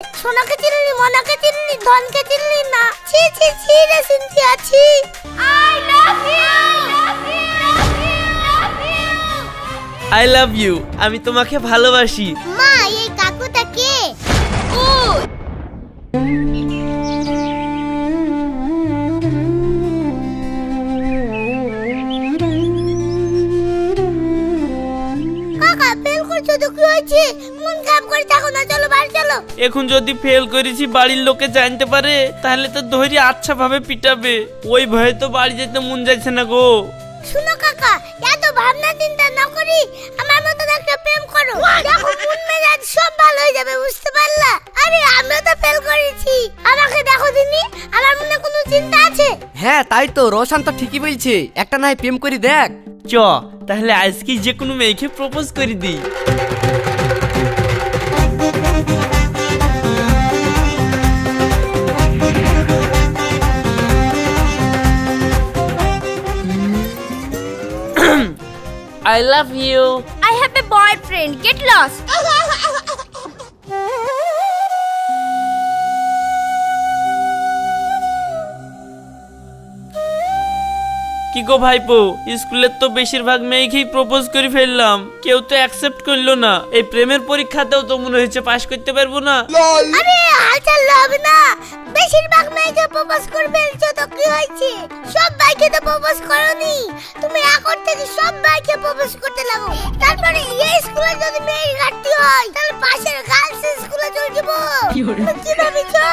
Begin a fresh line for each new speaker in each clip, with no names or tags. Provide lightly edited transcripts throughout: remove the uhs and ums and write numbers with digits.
সোনাকে চিনলি, মনাকে চিনলি, ধনকে চিনলি না। ছি ছি ছি রে সিনথিয়া, ছি। I love you.
I love you. আমি তোমাকে ভালোবাসি।
মা, এই কাকুটা কে? ও কাকা, ফেল করছো তো কি হয়েছে? মন খারাপ করে থাকো না, চলো বাড়ি চলো।
এখন যদি ফেল করেছি বাড়ির লোকে জানতে পারে তাহলে তো ধরে আচ্ছা ভাবে পিটাবে। ওই ভয়ে তো বাড়ি যেতে মন যাচ্ছে না গো।
শুনো কাকা, এত ভাবনা চিন্তা না করি আমার মতন একটা প্রেম করো, দেখো মন মেজাজ সব ভালো হয়ে যাবে, বুঝতে পারলা? আরে আমিও তো ফেল করেছি, আমাকে দেখো দিনি, আমার মনে কোনো চিন্তা আছে?
হ্যাঁ তাই তো, রোশন তো ঠিকই বলছে, একটা নাই প্রেম করি দেখ।
চ তাহলে আজকে যে কোনো মেয়েকে প্রপোজ করে দিই। I love you.
I have a boyfriend, get lost.
কি গো ভাইপো, স্কুলের তো বেশিরভাগ মেয়েকেই প্রপোজ করে ফেললাম, কেউ তো অ্যাকসেপ্ট করলো না। এই প্রেমের পরীক্ষাতেও তো মনে হচ্ছে পাশ করতে পারবো না।
আরে হাল চাল হবে না, বেশিরভাগ মেয়েকে প্রপোজ করে ফেলছো তো কি হয়েছে? সব ভাইকে তো প্রপোজ করোনি, তুমি এখন থেকে সব ভাইকে প্রপোজ করতে লাগো। তারপরে এই স্কুলে যদি মেয়ে ঘাটতি হয় তাহলে পাশের গার্লস স্কুলে চলে যাবো। কি ভাবিছো?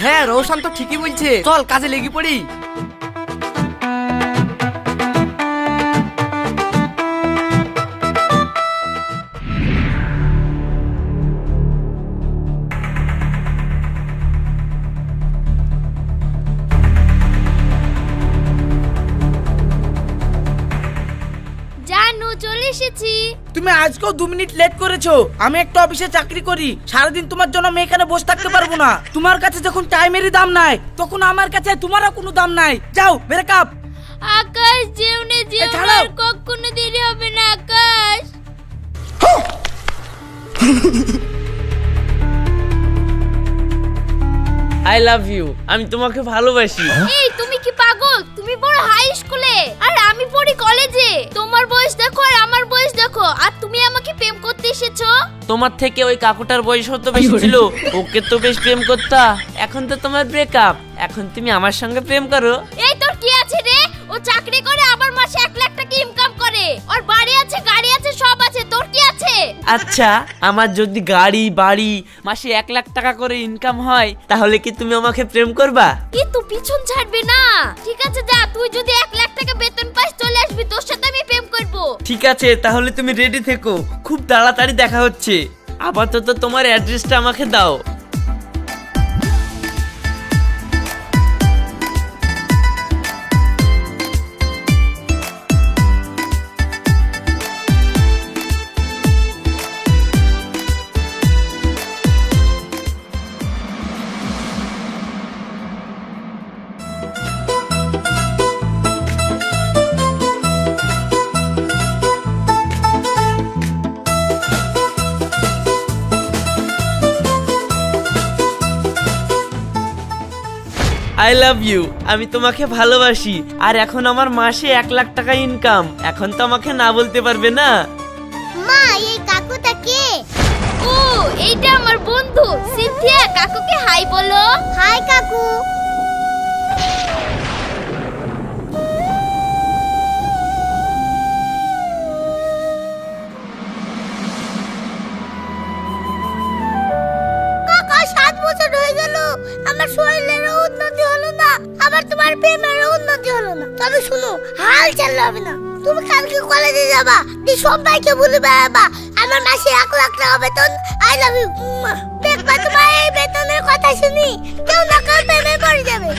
হ্যাঁ রোশন তো ঠিকই বলছে, চল কাজে লেগে পড়ি।
জানু, চলে এসেছি।
তুমি আজকেও 2 মিনিট লেট করেছো। আমি একটা অফিসে চাকরি করি, সারাদিন তোমার জন্য আমি এখানে বসে থাকতে পারবো না। তোমার কাছে যখন টাইমেরই দাম নাই তখন আমার কাছে তোমারও কোনো দাম নাই। যাও ব্রেকআপ।
আকাশ, যেওনে
ছাড়ো।
আর কখনো দেরি হবে না আকাশ।
I love you. আমি তোমাকে ভালোবাসি।
এই তুমি কি পাগল? তুমি পড়ো হাই স্কুলে আর আমি পড়ি কলেজে। তোমার বয়স দেখো আর আমার বয়স দেখো, আর তুমি আমাকে প্রেম করতে এসেছো?
তোমার থেকে ওই কাকুটার বয়স তো বেশি ছিল, ওকে তো বেশ প্রেম করতা। এখন তো তোমার ব্রেকআপ, এখন তুমি আমার সঙ্গে প্রেম করো।
এই তোর কি আছে রে? ও চাকরি করে আবার মাসে 1 লাখ টাকা ইনকাম করে, ওর বাড়ি আছে, গাড়ি আছে, সব আছে। তোর কি আছে?
আচ্ছা, আমার যদি গাড়ি বাড়ি মাসে 1 লাখ টাকা করে ইনকাম হয় তাহলে কি তুমি আমাকে প্রেম করবা?
এ তো পিছন ছাড়বে না। ঠিক আছে যা, তুই যদি 1 লাখ টাকা বেতন পাস চলে আসবি, তোর সাথে আমি প্রেম করব।
ঠিক আছে, তাহলে তুমি রেডি থেকো, খুব তাড়াতাড়ি দেখা হচ্ছে। আপাতত তোমার অ্যাড্রেসটা আমাকে দাও। I love you. আমি তোমাকে ভালোবাসি। আর এখন আমার মাসে 1 লাখ টাকা ইনকাম, এখন তো আমাকে না বলতে পারবে না।
মা, এই কাকুটা কে? ও, এইটা আমার বন্ধু সিনথিয়া। কাকুকে হাই বলো। হাই কাকু। কাকা, 7 বছর হয়ে গেল, আমার শরীরেরও উন্নতি হলো না, আবার তোমার প্রেমেরও উন্নতি হলো না। তবে শুনো, হাল চাল হবে না। তুমি কালকে কলেজে যাবা, দিয়ে সব ভাইকে বলে বেড়াবা আমার মাসে 1 লাখ টাকা বেতন, আই লাভ ইউ। দেখবা তোমার এই বেতনের কথা শুনি কেউ না কেউ প্রেমে পড়ে যাবে।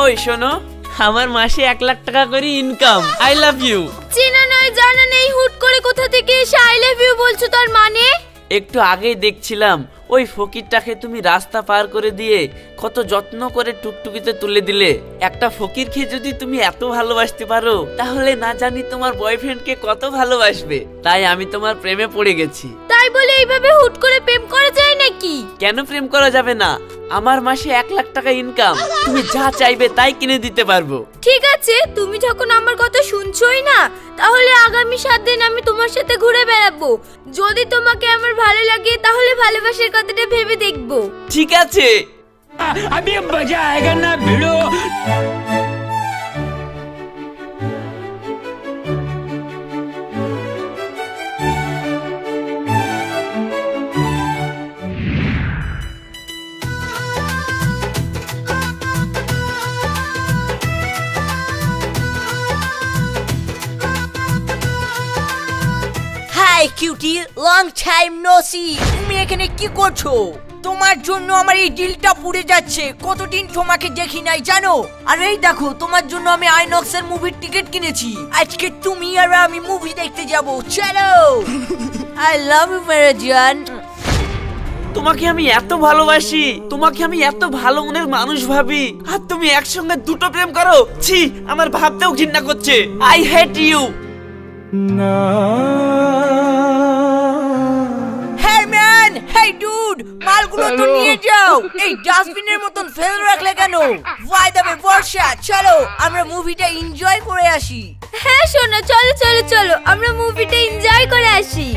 ওই শোনো, আমার মাসে 1,00,000 টাকা করে ইনকাম। I love you.
চেনা নয় জানা নেই হুট করে কোথা থেকে এসে আই লাভ ইউ বলছো, তার মানে?
একটু আগেই দেখছিলাম ওই ফকিরটাকে তুমি রাস্তা পার করে দিয়ে কত যত্ন করে টুকটুকিতে তুলে দিলে। একটা ফকিরকে যদি তুমি এত ভালোবাসতে পারো তাহলে না জানি তোমার বয়ফ্রেন্ডকে কত ভালোবাসবে। তাই আমি তোমার প্রেমে পড়ে গেছি।
তাই বলে এইভাবে হুট করে প্রেম করা যায় নাকি?
কেন প্রেম করা যাবে না? আমার মাসে 1,00,000 টাকা ইনকাম, তুমি যা চাইবে তাই কিনে দিতে পারবো।
ঠিক আছে, তুমি যখন আমার কথা শুনছোই না, তাহলে আগামী 7 দিন আমি তোমার সাথে ঘুরে বেড়াবো। যদি তোমাকে আমার ভালো লাগে তাহলে ভালোবাসার কথাটা ভেবে দেখবো।
ঠিক আছে।
अभी मजा आएगा ना भिड़ो।
Hi cutie, long time no see. তুমি এখানে কি করছো? তোমার জন্য আমার এই ডিলটা পুড়ে যাচ্ছে। কতদিন তোমাকে দেখি নাই জানো? আর এই দেখো, তোমার জন্য আমি আইনক্স এর মুভির টিকিট কিনেছি। আজকে তুমি আর আমি মুভি দেখতে যাব। চলো। আই লাভ ইউ মেরে জান।
তোমাকে আমি এত ভালোবাসি, তোমাকে আমি এত ভালো মনের মানুষ ভাবি, আর তুমি একসঙ্গে দুটো প্রেম করো? ছি, আমার ভাবতেও ঘৃণা করছে। I hate you.
Hey man, hey dude, মালগুলো তো নিয়ে যাও। এই ডাস্টবিনের মতন ফেলে রাখলে কেন? বাই দ্য ওয়ে বর্ষা, চলো আমরা মুভিটা এনজয় করে আসি।
হ্যাঁ শোনো, চলো চলো চলো, আমরা মুভিটা এনজয় করে আসি।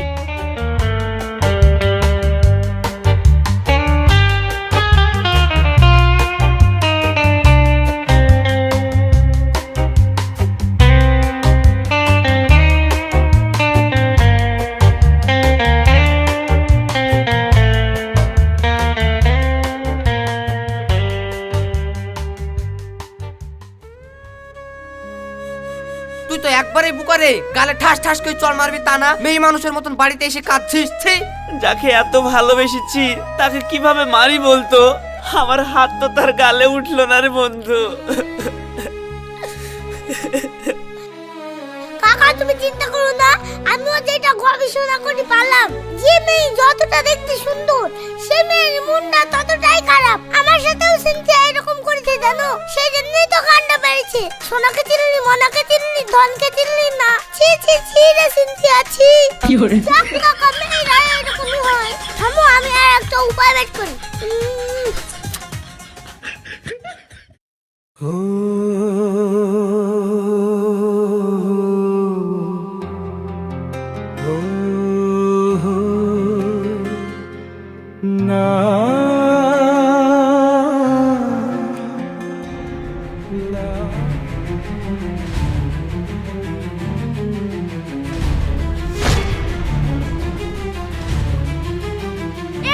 তুই তো একবারে বুকারে গালে ঠাস ঠাস করে চল মারবি তা না, মেয়ে মানুষের মতন বাড়িতে এসে কাঁদছিস। ছি!
যাকে এত ভালোবেসেছি তাকে কিভাবে মারি বলতো? আমার হাত তো তার গালে উঠলো না রে বন্ধু।
কাকা তুমি চিন্তা করো না, আমিও যেটা গবেষণা করে পারলাম, যে মেয়ে যতটা দেখতে সুন্দর সে মেয়ের মনটা ততটাই খারাপ। আমার সাথেও সিনথিয়া এরকম করেছে জানো, সেই জন্যই তো কান্না পেয়েছে। সোনাকে চিনলি, মনাকে চিনলি, ধনকে চিনলি না। ছি ছি ছি রে সিনথিয়া, ছি। যাক কাকা, মেয়েরা এরকমই হয়। থামো, আমি আর একটা উপায় বের করি।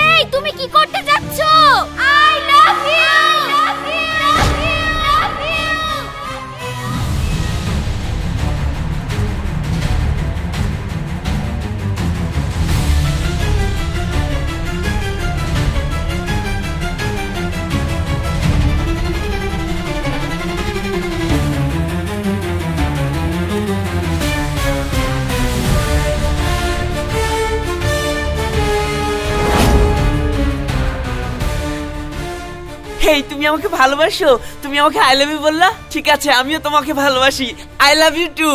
এই তুমি কি করতে যাচ্ছ? I love you.
হেই, তুমি আমাকে ভালোবাসো? তুমি আমাকে আই লাভ ইউ বললা? ঠিক আছে, আমিও তোমাকে ভালোবাসি। I love you too.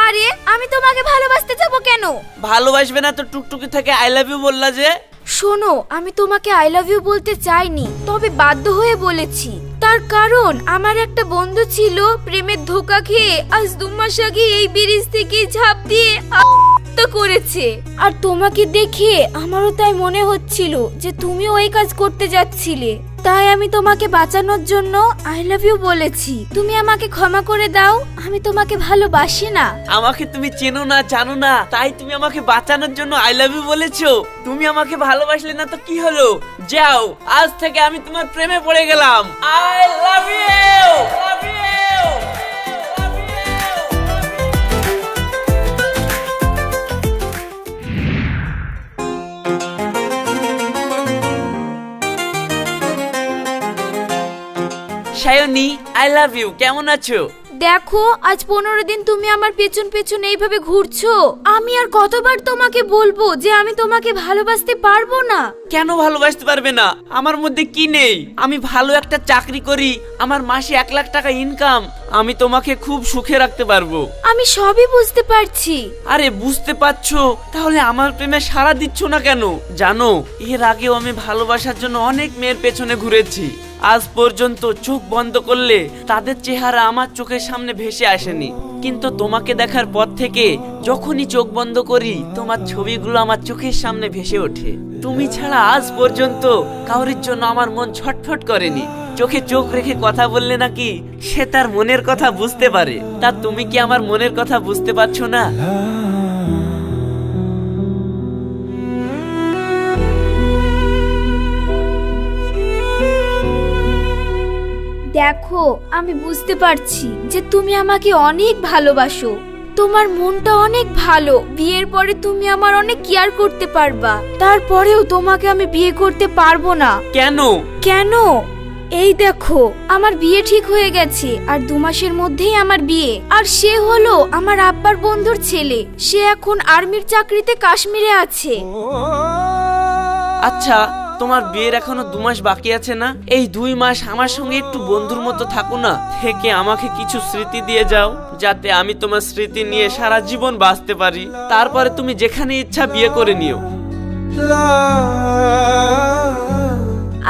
আরে আমি তোমাকে ভালোবাসতে যাব কেন?
ভালোবাসবে না তো টুকটুকি থেকে আই লাভ ইউ বললা যে?
শোনো, আমি তোমাকে আই লাভ ইউ বলতে চাইনি, তবে বাধ্য হয়ে বলেছি। তার কারণ আমার একটা বন্ধু ছিল, প্রেমের ধোঁকা খেয়ে আজ 2 মাস আগে এই ব্রিজ থেকে ঝাঁপ দিয়ে আত্মহত্যা করেছে। আর তোমাকে দেখে আমারও তাই মনে হচ্ছিল যে তুমিও ওই কাজ করতে যাচ্ছিলে। তাই আমি তোমাকে বাঁচানোর জন্য আই লাভ ইউ বলেছি। তুমি আমাকে ক্ষমা করে দাও, আমি তোমাকে ভালোবাসি না।
আমাকে তুমি চেনো না, জানো না, তাই তুমি আমাকে বাঁচানোর জন্য আই লাভ ইউ বলেছো? তুমি আমাকে ভালোবাসলে না তো কি হলো? যাও, আজ থেকে আমি তোমার প্রেমে পড়ে গেলাম। I love you, love you. Sayani, I love you. কেমন আছো?
দেখো, আজ 15 দিন তুমি আমার পেছন পেছন এইভাবে ঘুরছো। আমি আর কতবার তোমাকে বলবো যে আমি তোমাকে ভালোবাসতে পারবো না?
কেন ভালোবাসতে পারবে না? আমার মধ্যে কি নেই? আমি ভালো একটা চাকরি করি, আমার মাসে 1 লাখ টাকা ইনকাম। আমি তোমাকে খুব সুখে রাখতে পারবো।
আমি সবই বুঝতে পারছি।
আরে বুঝতে পারছো, তাহলে আমার প্রেমে সাড়া দিচ্ছ না কেন? জানো, এর আগেও আমি ভালোবাসার জন্য অনেক মেয়ের পেছনে ঘুরেছি। আজ পর্যন্ত চোখ বন্ধ করলে তাদের চেহারা আমার চোখের সামনে ভেসে আসেনি, কিন্তু তোমাকে দেখার পর থেকে যখনই চোখ বন্ধ করি তোমার ছবিগুলো আমার চোখের সামনে ভেসে ওঠে। তুমি ছাড়া আজ পর্যন্ত কাউরির জন্য আমার মন ছটফট করেনি। চোখে চোখ রেখে কথা বললে নাকি সে তার মনের কথা বুঝতে পারে। তা তুমি কি আমার মনের কথা বুঝতে পারছো না?
দেখো, আমি বুঝতে পারছি যে তুমি আমাকে অনেক ভালোবাসো। তোমার মনটা অনেক ভালো। বিয়ের পরে তুমি আমার অনেক কেয়ার করতে পারবা। তারপরেও তোমাকে আমি বিয়ে করতে পারবো না।
কেন?
কেন? এই দেখো, আমার বিয়ে ঠিক হয়ে গেছে আর 2 মাসের মধ্যেই আমার বিয়ে। আর সে হলো আমার আব্বার বন্ধুর ছেলে। সে এখন আর্মির চাকরিতে কাশ্মীরে আছে।
আচ্ছা, তোমার বিয়ের এখনো 2 মাস বাকি আছে না? এই 2 মাস আমার সঙ্গে একটু বন্ধুর মতো থাকো না, থেকে আমাকে কিছু স্মৃতি দিয়ে যাও, যাতে আমি তোমার স্মৃতি নিয়ে সারা জীবন বাঁচতে পারি। তারপরে তুমি যেখানে ইচ্ছা বিয়ে করে নিও।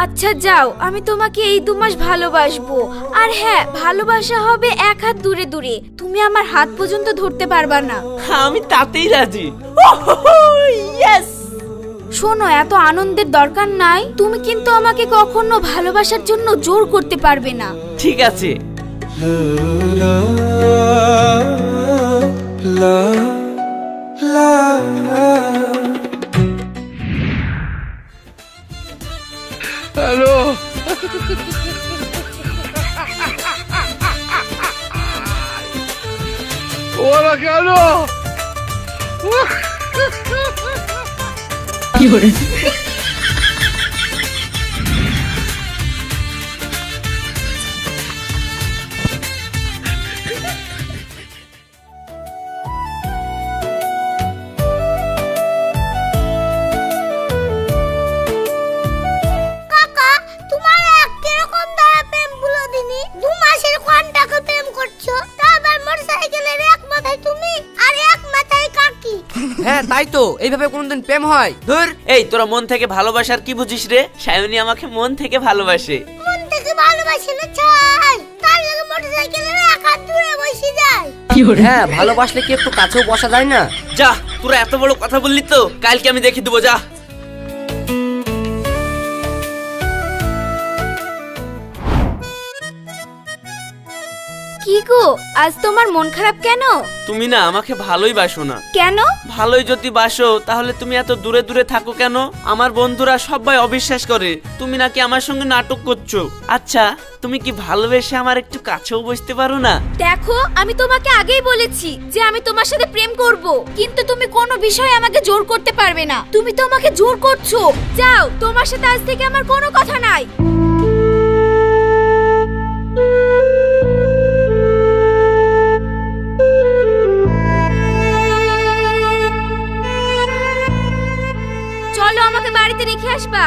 আচ্ছা যাও, আমি তোমাকে এই 2 মাস ভালোবাসবো। আর হ্যাঁ, ভালোবাসা হবে 1 হাত দূরে দূরে। তুমি আমার হাত পর্যন্ত ধরতে পারবা না।
আমি তাতেই রাজি।
শোনো, এত আনন্দের দরকার নাই। তুমি কিন্তু আমাকে কখনো ভালোবাসার জন্য জোর করতে পারবে না।
ঠিক আছে।
हेलो ওরা কেন? কি করে?
কাকা, তোমার এক কিরকম দ্বারা প্রেম বলে দিনি? 2 মাসের কোনটাকে প্রেম করছো? তারপর মোটরসাইকেলের এক মাথায় তুমি আর এক মাথায় কাকি।
হ্যাঁ তাই তো, এইভাবে কোনোদিন প্রেম হয়? ধুর।
এই তোরা মন থেকে ভালোবাসার কি বুঝিস রে? সায়নী আমাকে মন থেকে ভালোবাসে।
মন থেকে ভালোবাসি না চাই, তার লাগে মোটরসাইকেলের এক হাত দূরে বসে যায়।
হ্যাঁ, ভালোবাসলে কি একটু কাছেও বসা যায় না?
যা, তোরা এত বড় কথা বললি তো, কালকে আমি দেখিয়ে দেবো। যা।
কি গো, আজ তোমার মন খারাপ কেন?
তুমি না আমাকে ভালোই বাসো না।
কেন?
ভালোই যদি বাসো তাহলে তুমি এত দূরে দূরে থাকো কেন? আমার বন্ধুরা সবাই অবিশ্বাস করে তুমি নাকি আমার সঙ্গে নাটক করছো। আচ্ছা, তুমি কি ভালোবেসে আমার একটু কাছেও বসতে পারো না?
দেখো, আমি তোমাকে আগেই বলেছি যে আমি তোমার সাথে প্রেম করব, কিন্তু তুমি কোনো বিষয়ে আমাকে জোর করতে পারবে না। তুমি তো আমাকে জোর করছো। যাও, তোমার সাথে আজ থেকে আমার কোনো কথা নাই। চলো, আমাকে বাড়িতে রেখে আসবা।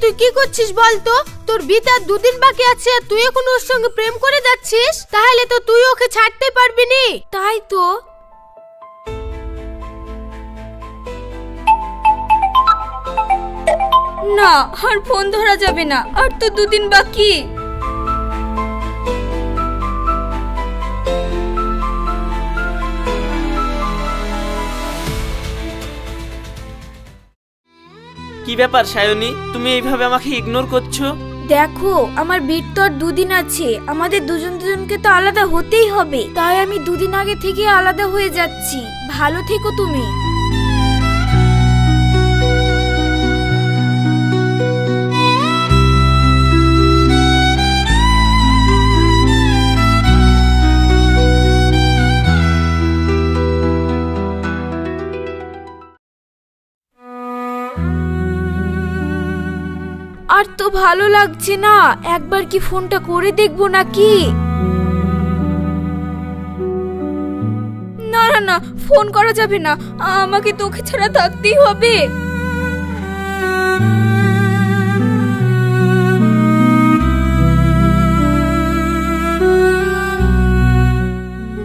তুই কি করছিস বলতো? তোর বিয়ে আর 2 দিন বাকি আছে আর তুই এখন ওর সঙ্গে প্রেম করে যাচ্ছিস? তাহলে তো তুই ওকে ছাড়তে পারবি নি।
তাই তো। না, আর ফোন ধরা যাবে না, আর তো 2 দিন বাকি।
কি ব্যাপার সায়নী, তুমি এইভাবে আমাকে ইগনোর করছো?
দেখো, আমার বিয়ের তো আর 2 দিন আছে, আমাদের দুজনকে তো আলাদা হতেই হবে, তাই আমি 2 দিন আগে থেকে আলাদা হয়ে যাচ্ছি। ভালো থেকো তুমি। আর তো ভালো লাগছে না, একবার কি ফোনটা করে দেখবো নাকি? না না না, ফোন করা যাবে না, আমাকে তোকে ছাড়া থাকতেই হবে।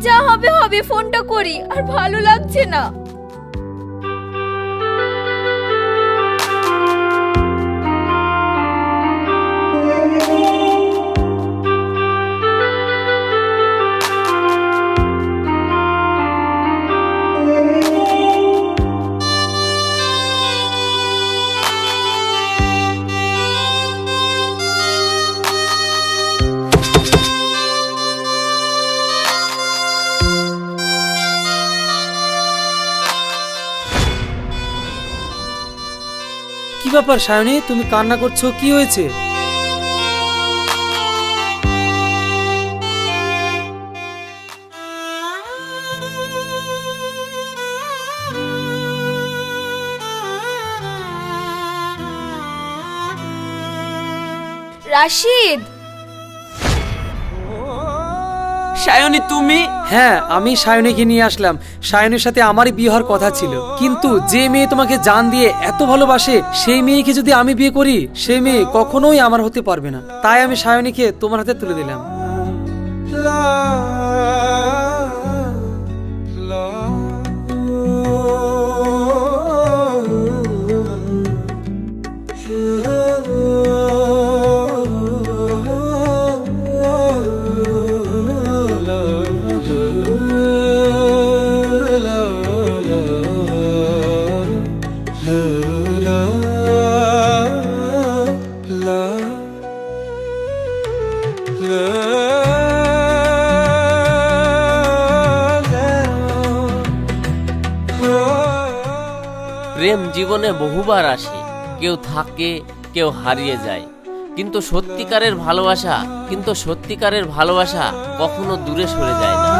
যা হবে হবে, ফোনটা করি, আর ভালো লাগছে না।
কি ব্যাপার সায়নী, তুমি কান্না করছো, কি হয়েছে?
রাশিদ।
সায়নী তুমি?
হ্যাঁ, আমি সায়নীকে নিয়ে আসলাম। সায়নীর সাথে আমারই বিয়ে হওয়ার কথা ছিল, কিন্তু যে মেয়ে তোমাকে জান দিয়ে এত ভালোবাসে সেই মেয়েকে যদি আমি বিয়ে করি, সেই মেয়ে কখনোই আমার হতে পারবে না। তাই আমি সায়নীকে তোমার হাতে তুলে দিলাম।
প্রেম জীবনে বহুবার আসে, কেউ থাকে, কেউ হারিয়ে যায়, কিন্তু সত্যিকারের ভালোবাসা কখনো দূরে সরে যায় না।